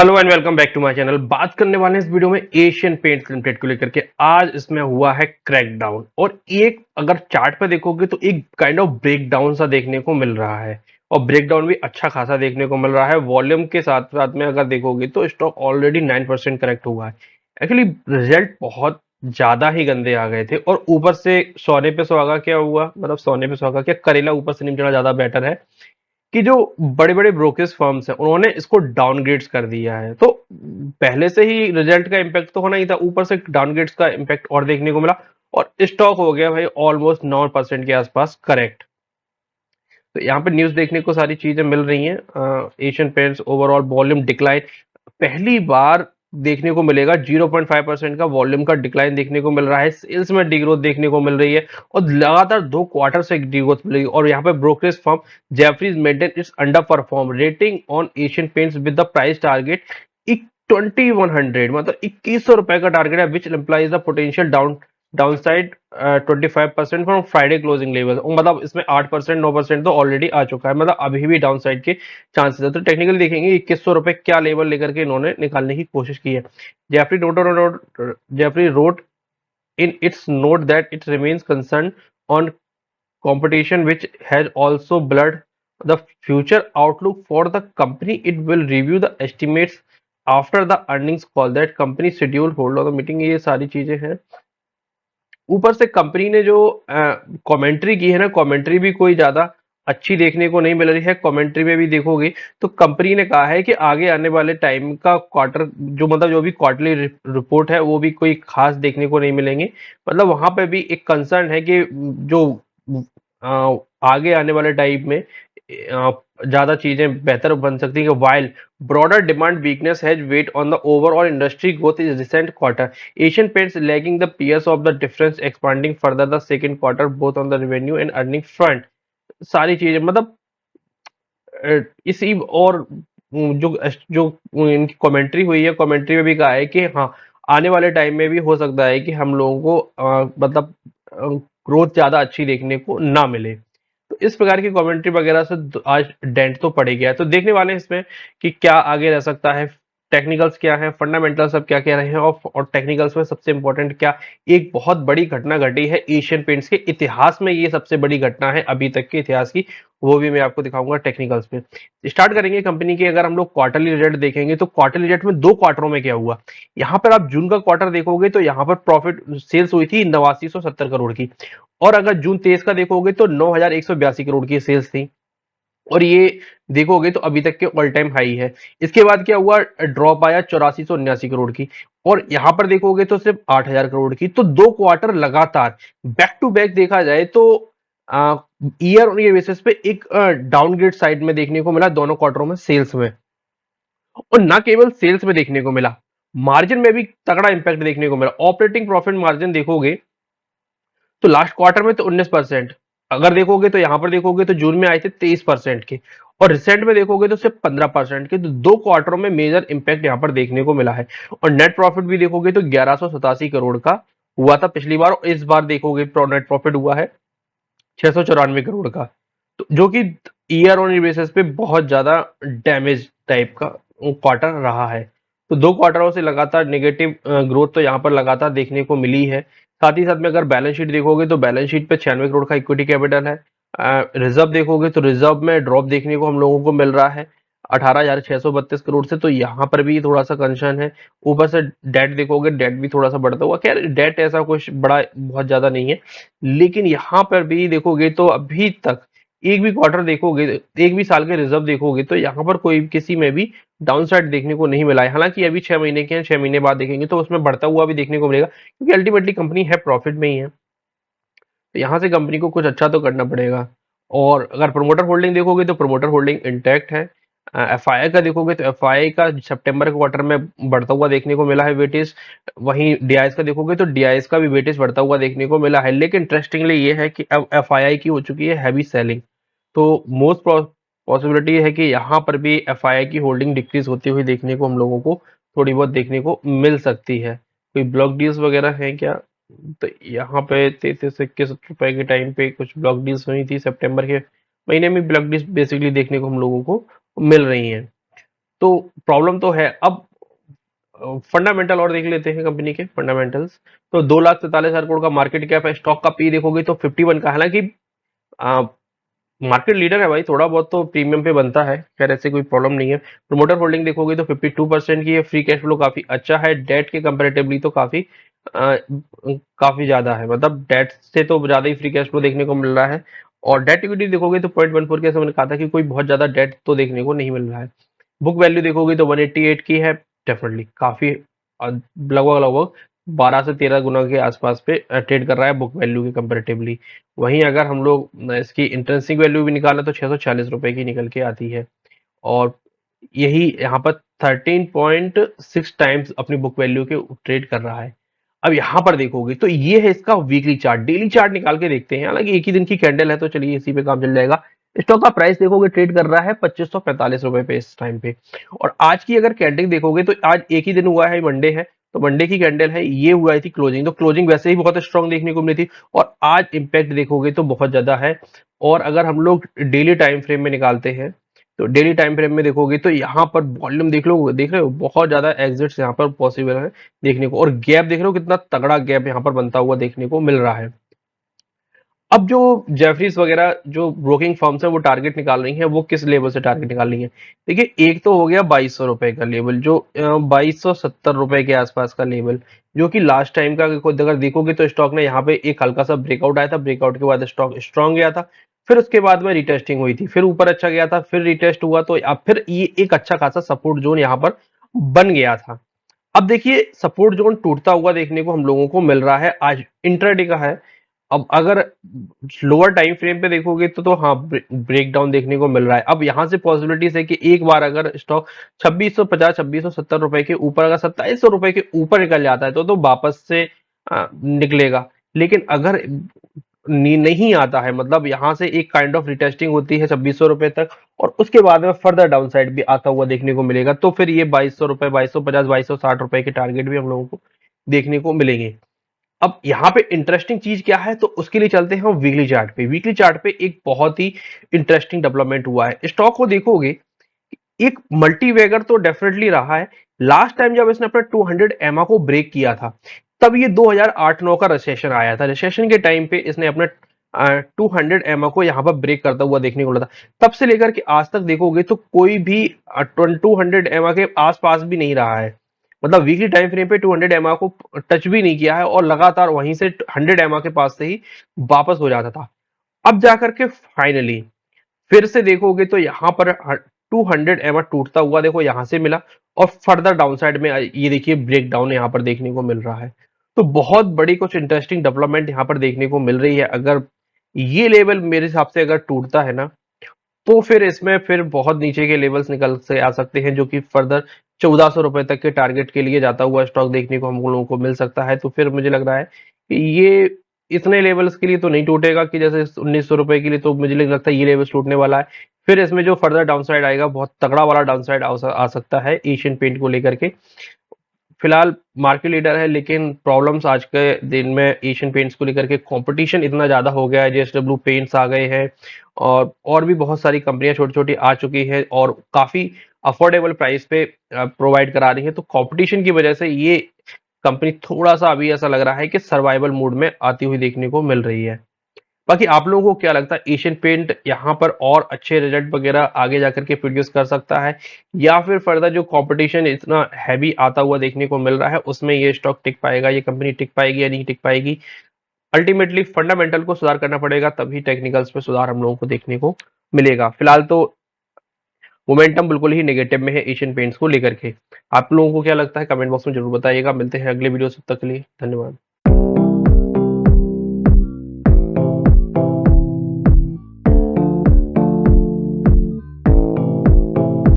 Hello and welcome back to my channel. बात करने वाले हैं इस वीडियो में एशियन पेंट्स लिमिटेड को लेकर के। आज इसमें हुआ है क्रैकडाउन और एक अगर चार्ट पे देखोगे तो एक काइंड ऑफ ब्रेकडाउन सा देखने को मिल रहा है और ब्रेकडाउन भी अच्छा खासा देखने को मिल रहा है। वॉल्यूम के साथ साथ में अगर देखोगे तो स्टॉक ऑलरेडी 9% करेक्ट हुआ है। एक्चुअली रिजल्ट बहुत ज्यादा ही गंदे आ गए थे और ऊपर से सोने पे सुहागा क्या हुआ, मतलब सोने पे सुहागा क्या, करेला ऊपर से नहीं चढ़ा ज्यादा बेटर है कि जो बड़े-बड़े ब्रोकरेज फर्म्स हैं उन्होंने इसको डाउनग्रेड्स कर दिया है। तो पहले से ही रिजल्ट का इम्पैक्ट तो होना ही था, ऊपर से डाउनग्रेड्स का इम्पैक्ट और देखने को मिला और स्टॉक हो गया भाई ऑलमोस्ट 9% के आसपास करेक्ट। तो यहाँ पे न्यूज देखने को सारी चीजें मिल रही हैं। Asian paints overall volume decline पहली बार देखने को मिलेगा। 0.5% का वॉल्यूम का डिक्लाइन देखने को मिल रहा है। सेल्स में डिग्रोथ देखने को मिल रही है और लगातार 2 क्वार्टर से डिग्रोथ मिल रही है। और यहाँ पे brokerage firm Jefferies maintain its under perform rating on Asian paints with the price target 2100, मतलब 2100 रुपए का टारगेट है, which implies the potential downside 25% from Friday closing level. मतलब इसमें 8% 9% तो ऑलरेडी आ चुका है, मतलब अभी भी डाउन साइड के चांसेस है। तो टेक्निकली देखेंगे 2100 रुपए क्या लेवल लेकर के इन्होंने निकालने की कोशिश की है। Jefferies Jefferies wrote in its note that it remains concern on competition which has also blurred the future outlook for the company. It will review the estimates after the earnings call that company schedule hold of the meeting। ये सारी चीजें हैं। ऊपर से company ने जो commentary की है ना, कमेंट्री भी कोई ज्यादा अच्छी देखने को नहीं मिल रही है। कमेंट्री में भी देखोगे तो कंपनी ने कहा है कि आगे आने वाले टाइम का क्वार्टर जो, मतलब जो भी क्वार्टरली रिपोर्ट है वो भी कोई खास देखने को नहीं मिलेंगे। मतलब वहां पे भी एक कंसर्न है कि जो अ, आगे आने वाले टाइम में ज्यादा चीजें बेहतर बन सकती है। While broader demand weakness has weight on the overall industry growth is recent quarter, Asian paints lagging the peers of the difference expanding further the second quarter both on the revenue and earning front। सारी चीजें मतलब इसी और जो जो इनकी commentary हुई है, कमेंट्री में भी कहा है कि हाँ आने वाले टाइम में भी हो सकता है कि हम लोगों को मतलब ग्रोथ ज्यादा अच्छी देखने को ना मिले। तो इस प्रकार की कमेंट्री वगैरह से आज डेंट तो पड़ गया है। तो देखने वाले हैं इसमें कि क्या आगे रह सकता है, टेक्निकल्स क्या है, फंडामेंटल्स सब क्या कह रहे हैं और टेक्निकल्स में सबसे इंपॉर्टेंट क्या एक बहुत बड़ी घटना घटी है एशियन पेंट्स के इतिहास में। ये सबसे बड़ी घटना है अभी तक के इतिहास की, वो भी मैं आपको दिखाऊंगा टेक्निकल्स में। स्टार्ट करेंगे कंपनी के। अगर हम लोग क्वार्टरली रिजल्ट देखेंगे तो क्वार्टरली रिजल्ट में 2 क्वार्टरों में क्या हुआ। यहाँ पर आप जून का क्वार्टर देखोगे तो यहाँ पर प्रॉफिट सेल्स हुई थी 8970 करोड़ की, और अगर जून 23 का देखोगे तो 9182 करोड़ की सेल्स थी। और ये देखोगे तो अभी तक के ऑल टाइम हाई है। इसके बाद क्या हुआ, ड्रॉप आया 8479 करोड़ की, और यहां पर देखोगे तो सिर्फ 8000 करोड़ की। तो 2 क्वार्टर लगातार बैक टू बैक देखा जाए तो ईयर ऑन ईयर बेसिस पे एक डाउनग्रेड साइड में देखने को मिला दोनों क्वार्टरों में सेल्स में। और ना केवल सेल्स में देखने को मिला, मार्जिन में भी तगड़ा इंपैक्ट देखने को मिला। ऑपरेटिंग प्रॉफिट मार्जिन देखोगे तो लास्ट क्वार्टर में तो 19%, अगर देखोगे तो यहां पर देखोगे तो जून में आए थे 23% के, और रिसेंट में देखोगे तो सिर्फ 15% के। तो 2 क्वार्टरों में मेजर इंपैक्ट यहां पर देखने को मिला है। और नेट प्रॉफिट भी देखोगे तो 1187 करोड़ का हुआ था पिछली बार, और इस बार देखोगे नेट प्रॉफिट हुआ है 694 करोड़ का। तो जो कि ईयर ऑन ईयर बेसिस पे बहुत ज्यादा डैमेज टाइप का क्वार्टर रहा है। तो 2 क्वार्टरों से लगातार नेगेटिव ग्रोथ तो यहाँ पर लगातार देखने को मिली है। साथ ही साथ में अगर बैलेंस शीट देखोगे तो बैलेंस शीट पे 96 करोड़ का इक्विटी कैपिटल है। रिजर्व देखोगे तो रिजर्व में ड्रॉप देखने को हम लोगों को मिल रहा है 18,632 करोड़ से। तो यहाँ पर भी थोड़ा सा कंसर्न है। ऊपर से डेट देखोगे, डेट भी थोड़ा सा बढ़ता हुआ, खैर डेट ऐसा कुछ बड़ा बहुत ज्यादा नहीं है, लेकिन यहाँ पर भी देखोगे तो अभी तक एक भी क्वार्टर देखोगे, एक भी साल के रिजर्व देखोगे तो यहाँ पर कोई किसी में भी डाउन साइड देखने को नहीं मिला है। हालांकि अभी 6 महीने के हैं, 6 महीने बाद देखेंगे तो उसमें बढ़ता हुआ भी देखने को मिलेगा, क्योंकि अल्टीमेटली कंपनी है प्रॉफिट में ही है। तो यहाँ से कंपनी को कुछ अच्छा तो करना पड़ेगा। और अगर प्रोमोटर होल्डिंग देखोगे तो प्रोमोटर होल्डिंग इंटैक्ट है। एफआईआई का देखोगे तो एफआईआई का सितंबर के क्वार्टर में बढ़ता हुआ देखने को मिला है वेटेज। वहीं डीआईएस का देखोगे तो डीआईएस का भी वेटेज बढ़ता हुआ देखने को मिला है। लेकिन इंटरेस्टिंगली ये है कि अब एफआईआई की हो चुकी है हैवी सेलिंग। तो मोस्ट पॉसिबिलिटी है कि यहाँ पर भी एफआईआई की होल्डिंग डिक्रीज होती हुई देखने को हम लोगों को थोड़ी बहुत देखने को मिल सकती है। कोई ब्लॉक डील्स वगैरह है क्या? तो यहाँ पे 33-21 रुपए के टाइम पे कुछ ब्लॉक डील्स हुई थी, सितंबर के महीने में ब्लॉक डील्स बेसिकली देखने को हम लोगों को मिल रही हैं। तो प्रॉब्लम तो है। अब फंडामेंटल और देख लेते हैं कंपनी के फंडामेंटल्स। तो 2,43,000 करोड़ का मार्केट कैप है, स्टॉक का पी देखोगे तो 51 का, हालांकि मार्केट लीडर है भाई, थोड़ा बहुत तो प्रीमियम पे बनता है, खैर ऐसे कोई प्रॉब्लम नहीं है। प्रोमोटर होल्डिंग देखोगे तो 52% की है। फ्री कैश फ्लो काफी अच्छा है, डेट के कंपेरेटिवली तो काफी ज्यादा है, मतलब डेट से तो ज्यादा ही फ्री कैश फ्लो देखने को मिल रहा है। और डेट इक्विटी देखोगे तो 0.14 के, ऐसे मैंने कहा था कि कोई बहुत ज्यादा डेट तो देखने को नहीं मिल रहा है। बुक वैल्यू देखोगे तो 188 की है, डेफिनेटली काफी लगभग लगभग 12 से 13 गुना के आसपास पे ट्रेड कर रहा है बुक वैल्यू के कंपेरेटिवली। वहीं अगर हम लोग इसकी इंट्रिंसिक वैल्यू भी निकालें तो 646 रुपए की निकल के आती है। और यही यहाँ पर 13.6 टाइम्स अपनी बुक वैल्यू के ट्रेड कर रहा है। अब यहाँ पर देखोगे तो ये है इसका वीकली चार्ट। डेली चार्ट निकाल के देखते हैं, हालांकि एक ही दिन की कैंडल है तो चलिए इसी पे काम चल जाएगा। स्टॉक का प्राइस देखोगे ट्रेड कर रहा है 2545 रुपए पे इस टाइम पे। और आज की अगर कैंडल देखोगे तो आज एक ही दिन हुआ है, मंडे है, तो मंडे की कैंडल है, ये हुआ थी क्लोजिंग, तो क्लोजिंग वैसे ही बहुत स्ट्रांग देखने को मिली थी। और आज इम्पैक्ट देखोगे तो बहुत ज्यादा है। और अगर हम लोग डेली टाइम फ्रेम में निकालते हैं तो डेली टाइम फ्रेम में देखोगे तो यहाँ पर वॉल्यूम देख रहे हो, बहुत ज्यादा एग्जिट्स यहाँ पर पॉसिबल है देखने को। और गैप देख रहे हो, कितना तगड़ा गैप यहाँ पर बनता हुआ देखने को मिल रहा है। अब जो जेफरीज वगैरह जो ब्रोकिंग फर्म्स है वो टारगेट निकाल रही हैं, वो किस लेवल से टारगेट निकाल रही हैं? देखिए, एक तो हो गया 2200 रुपए का लेवल, जो 2270 रुपए के आसपास का लेवल, जो कि लास्ट टाइम का अगर देखोगे तो स्टॉक ने यहाँ पे एक हल्का सा ब्रेकआउट आया था, ब्रेकआउट के बाद स्टॉक स्ट्रांग गया था। फिर उसके बाद में रिटेस्टिंग हुई थी, फिर ऊपर अच्छा गया था, फिर रिटेस्ट हुआ, तो अब फिर ये एक अच्छा खासा सपोर्ट जोन यहाँ पर बन गया था। अब देखिए, सपोर्ट जोन टूटता हुआ देखने को हम लोगों को मिल रहा है, आज इंट्राडे का है। अब अगर लोअर टाइम फ्रेम पे देखोगे तो हाँ, ब्रेक डाउन देखने को मिल रहा है। अब यहाँ से पॉसिबिलिटीज है कि एक बार अगर स्टॉक 2650 2670 रुपए के ऊपर, अगर 2700 रुपए के ऊपर निकल जाता है तो वापस से निकलेगा। लेकिन अगर नहीं आता है, मतलब यहाँ से एक काइंड ऑफ रिटेस्टिंग होती है 2600 रुपए तक, और उसके बाद में फर्दर डाउन साइड भी आता हुआ देखने को मिलेगा, तो फिर ये 2200 रुपए, 2250, 2260 रुपए के टारगेट भी हम लोगों को देखने को मिलेंगे। अब यहाँ पे इंटरेस्टिंग चीज क्या है, तो उसके लिए चलते हैं हम वीकली चार्ट पे। वीकली चार्ट पे एक बहुत ही इंटरेस्टिंग डेवलपमेंट हुआ है। स्टॉक को देखोगे, एक मल्टीवेगर तो डेफिनेटली रहा है। लास्ट टाइम जब इसने अपना 200 एमआ को ब्रेक किया था, तब ये 2008-9 का रिसेशन आया था। रिसेशन के टाइम पे इसने अपने 200 एमआ को यहाँ पर ब्रेक करता हुआ देखने को मिला था। तब से लेकर के आज तक देखोगे तो कोई भी 200 एमआ के आसपास भी नहीं रहा है, मतलब वीकली टाइम फ्रेम पे 200 एमआ को टच भी नहीं किया है, और लगातार वहीं से 100 एमआ के पास से ही वापस हो जाता था। अब जाकर के फाइनली फिर से देखोगे तो यहाँ पर 200 एमआ टूटता हुआ देखो यहाँ से मिला, और फर्दर डाउन साइड में ये देखिए ब्रेक डाउन यहाँ पर देखने को मिल रहा है। तो बहुत बड़ी कुछ इंटरेस्टिंग डेवलपमेंट यहाँ पर देखने को मिल रही है। अगर ये लेवल मेरे हिसाब से अगर टूटता है ना, तो फिर इसमें फिर बहुत नीचे के लेवल्स निकल से आ सकते हैं, जो कि फर्दर 1400 रुपए तक के टारगेट के लिए जाता हुआ स्टॉक देखने को हम लोगों को मिल सकता है। तो फिर मुझे लग रहा है कि ये इतने लेवल्स के लिए तो नहीं टूटेगा, कि जैसे 1900 रुपए के लिए तो मुझे लगता है ये लेवल्स टूटने वाला है। फिर इसमें जो फर्दर डाउनसाइड आएगा, बहुत तगड़ा वाला डाउनसाइड आ सकता है एशियन पेंट को लेकर के। फिलहाल मार्केट लीडर है, लेकिन प्रॉब्लम्स आज के दिन में एशियन पेंट्स को लेकर के कंपटीशन इतना ज्यादा हो गया है, जेएसडब्ल्यू पेंट्स आ गए हैं, और भी बहुत सारी कंपनियां छोटी छोटी आ चुकी है, और काफी अफोर्डेबल प्राइस पे प्रोवाइड करा रही है। तो कंपटीशन की वजह से ये कंपनी थोड़ा सा अभी ऐसा लग रहा है कि सर्वाइवल मूड में आती हुई देखने को मिल रही है। बाकी आप लोगों को क्या लगता है, एशियन पेंट यहाँ पर और अच्छे रिजल्ट वगैरह आगे जाकर के प्रोड्यूस कर सकता है, या फिर फर्दर जो कंपटीशन इतना हैवी आता हुआ देखने को मिल रहा है उसमें ये स्टॉक टिक पाएगा, ये कंपनी टिक पाएगी या नहीं टिक पाएगी? अल्टीमेटली फंडामेंटल को सुधार करना पड़ेगा, तभी टेक्निकल्स पे सुधार हम लोगों को देखने को मिलेगा। फिलहाल तो मोमेंटम बिल्कुल ही नेगेटिव में है एशियन पेंट्स को लेकर के। आप लोगों को क्या लगता है, कमेंट बॉक्स में जरूर बताइएगा। मिलते हैं अगले वीडियो से, तब तक के लिए धन्यवाद।